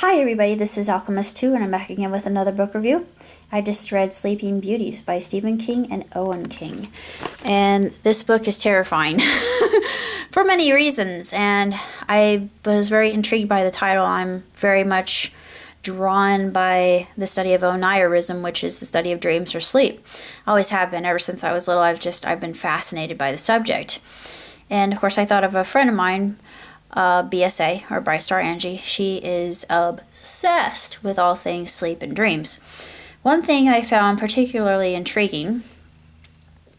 Hi everybody, this is Alchemist2 and I'm back again with another book review. I just read Sleeping Beauties by Stephen King and Owen King. And this book is terrifying for many reasons, and I was very intrigued by the title. I'm very much drawn by the study of onirism, which is the study of dreams or sleep. I always have been ever since I was little. I've been fascinated by the subject. And of course I thought of a friend of mine, BSA, or Bright Star Angie. She is obsessed with all things sleep and dreams. One thing I found particularly intriguing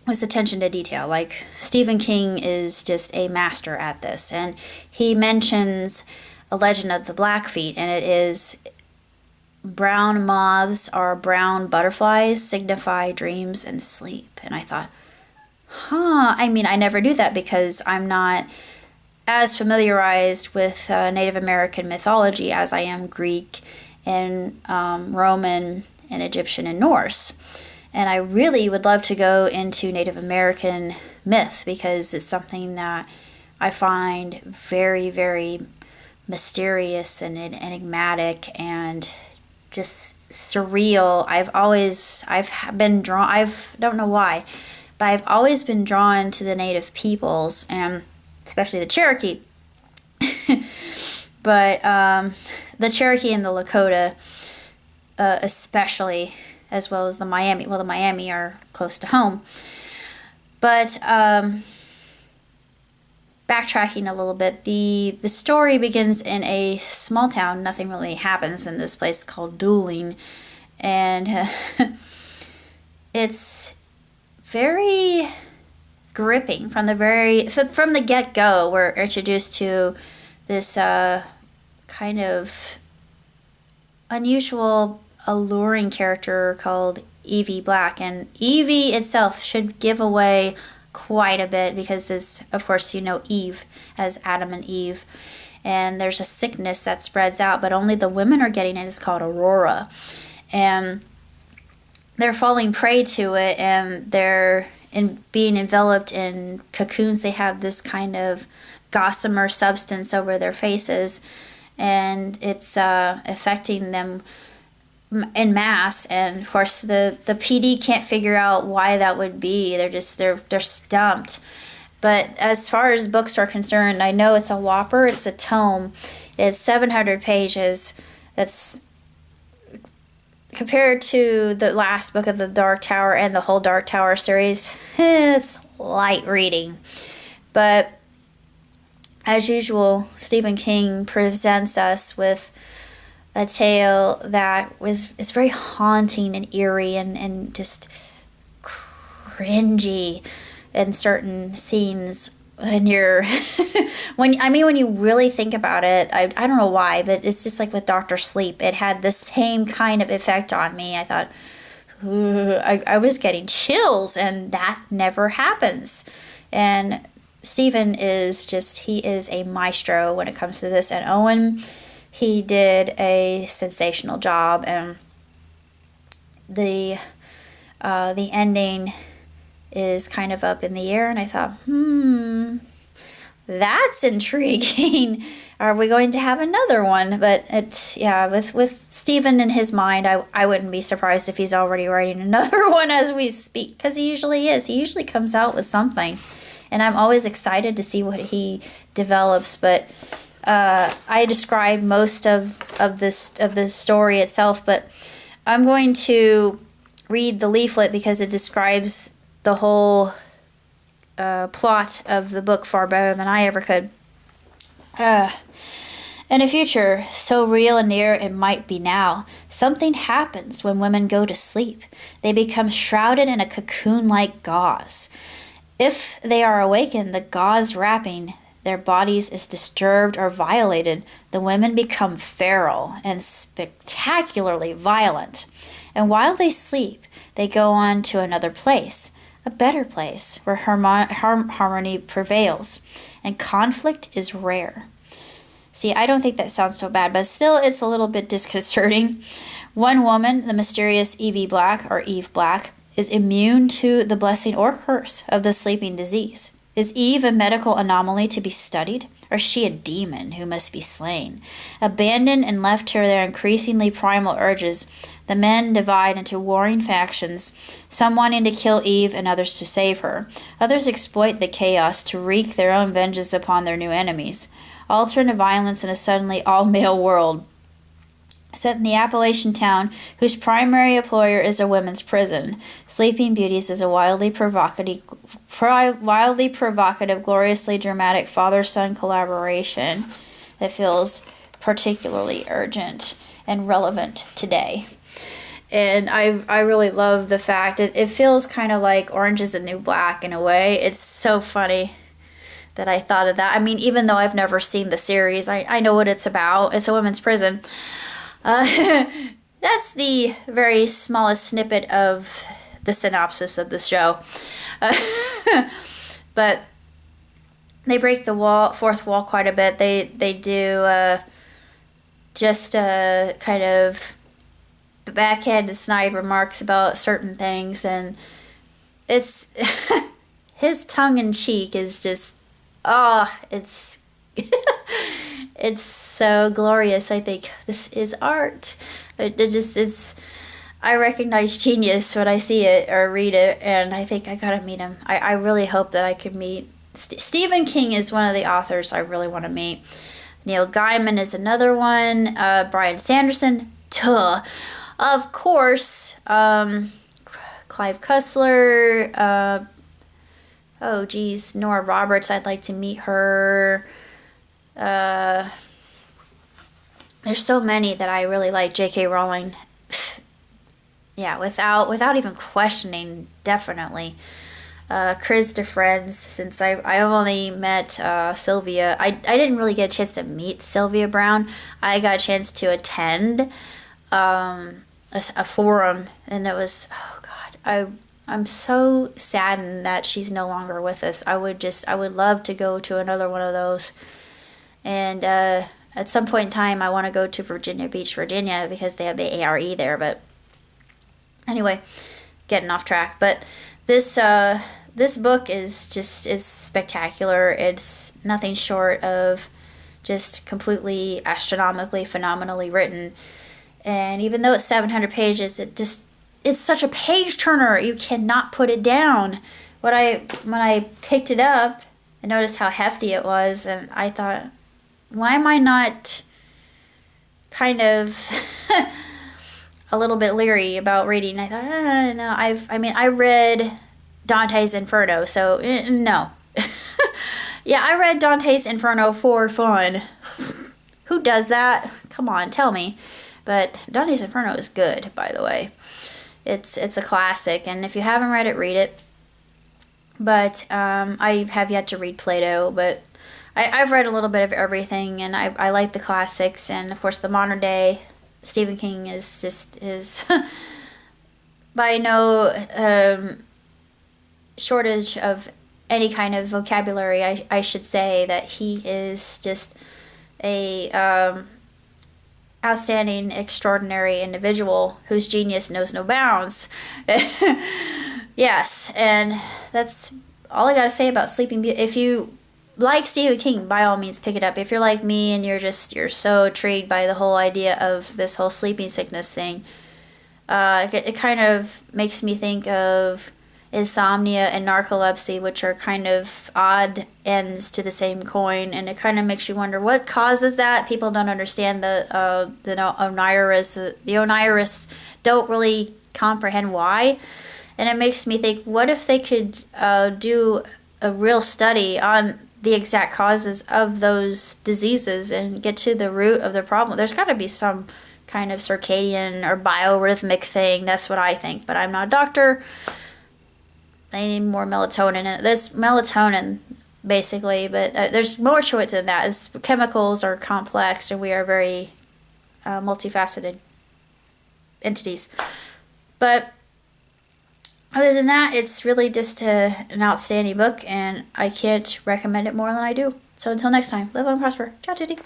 was attention to detail. Like, Stephen King is just a master at this, and he mentions a legend of the Blackfeet, and it is brown moths or brown butterflies signify dreams and sleep. And I thought, I mean, I never knew that because I'm not as familiarized with Native American mythology as I am Greek and Roman and Egyptian and Norse. And I really would love to go into Native American myth because it's something that I find very, very mysterious and enigmatic and just surreal. I've been drawn, don't know why, but I've always been drawn to the Native peoples, and especially the Cherokee. But the Cherokee and the Lakota, especially, as well as the Miami. Well, the Miami are close to home. But backtracking a little bit, the story begins in a small town. Nothing really happens in this place called Dueling. And it's very gripping from the get-go. We're introduced to this kind of unusual, alluring character called Evie Black, and Evie itself should give away quite a bit because it's, of course, Eve as Adam and Eve, and there's a sickness that spreads out, but only the women are getting it. It's called Aurora, and they're falling prey to it, and they're being enveloped in cocoons. They have this kind of gossamer substance over their faces, and it's affecting them in mass. And of course the PD can't figure out why that would be. They're stumped. But as far as books are concerned, I know it's a whopper. It's a tome. It's 700 pages. That's compared to the last book of the Dark Tower and the whole Dark Tower series, it's light reading. But as usual, Stephen King presents us with a tale that is very haunting and eerie and just cringy in certain scenes. And you're when you really think about it, I don't know why, but it's just like with Dr. Sleep. It had the same kind of effect on me. I thought, I was getting chills, and that never happens. And Stephen he is a maestro when it comes to this. And Owen, he did a sensational job, and the ending is kind of up in the air, and I thought, that's intriguing. Are we going to have another one? But it's, yeah, with Stephen in his mind, I wouldn't be surprised if he's already writing another one as we speak, because he usually is. He usually comes out with something, and I'm always excited to see what he develops. But I described most of this story itself, but I'm going to read the leaflet because it describes the whole plot of the book far better than I ever could. In a future so real and near it might be now, something happens when women go to sleep. They become shrouded in a cocoon-like gauze. If they are awakened, the gauze wrapping their bodies is disturbed or violated. The women become feral and spectacularly violent. And while they sleep, they go on to another place, a better place where harmony prevails and conflict is rare. See, I don't think that sounds so bad, but still it's a little bit disconcerting. One woman, the mysterious Evie Black, or Eve Black, is immune to the blessing or curse of the sleeping disease. Is Eve a medical anomaly to be studied, or is she a demon who must be slain? Abandoned and left to their increasingly primal urges, the men divide into warring factions, some wanting to kill Eve and others to save her. Others exploit the chaos to wreak their own vengeance upon their new enemies. All turn to violence in a suddenly all-male world. Set in the Appalachian town, whose primary employer is a women's prison, Sleeping Beauties is a wildly provocative, gloriously dramatic father-son collaboration that feels particularly urgent and relevant today. And I really love the fact it feels kind of like Orange is the New Black in a way. It's so funny that I thought of that. I mean, even though I've never seen the series, I know what it's about. It's a women's prison. That's the very smallest snippet of the synopsis of the show. But they break the fourth wall quite a bit. They do just kind of backhanded snide remarks about certain things, and it's his tongue in cheek is just it's it's so glorious. I think this is art. It's I recognize genius when I see it or read it, and I think I gotta meet him. I really hope that I could meet Stephen King is one of the authors I really want to meet. Neil Gaiman is another one. Brian Sanderson, of course. Clive Cussler. Nora Roberts. I'd like to meet her. There's so many that I really like. J.K. Rowling. Yeah, without even questioning, definitely. Chris DeFriends, since I've only met Sylvia. I didn't really get a chance to meet Sylvia Brown. I got a chance to attend a forum, and it was, oh God, I'm so saddened that she's no longer with us. I would love to go to another one of those. And at some point in time, I want to go to Virginia Beach, Virginia, because they have the ARE there. But anyway, getting off track. But this book is spectacular. It's nothing short of just completely astronomically, phenomenally written. And even though it's 700 pages, it's such a page turner. You cannot put it down. When I picked it up, I noticed how hefty it was, and I thought, why am I not kind of a little bit leery about reading? I thought, no, I read Dante's Inferno, so no. Yeah, I read Dante's Inferno for fun. Who does that? Come on, tell me. But Dante's Inferno is good, by the way. It's a classic, and if you haven't read it, read it. But I have yet to read Plato, but I've read a little bit of everything, and I like the classics, and of course the modern day Stephen King is by no shortage of any kind of vocabulary. I should say that he is just a outstanding, extraordinary individual whose genius knows no bounds. Yes, and that's all I gotta say about Sleeping Beauty. If you like Stephen King, by all means pick it up. If you're like me and you're so intrigued by the whole idea of this whole sleeping sickness thing, it kind of makes me think of insomnia and narcolepsy, which are kind of odd ends to the same coin, and it kind of makes you wonder what causes that. People don't understand the onirists. The onirists don't really comprehend why, and it makes me think, what if they could do a real study on the exact causes of those diseases and get to the root of the problem? There's got to be some kind of circadian or biorhythmic thing. That's what I think, but I'm not a doctor. I need more melatonin. There's melatonin, basically, but there's more to it than that. Chemicals are complex, and we are very multifaceted entities. But other than that, it's really just an outstanding book, and I can't recommend it more than I do. So until next time, live on and prosper. Ciao, Titty.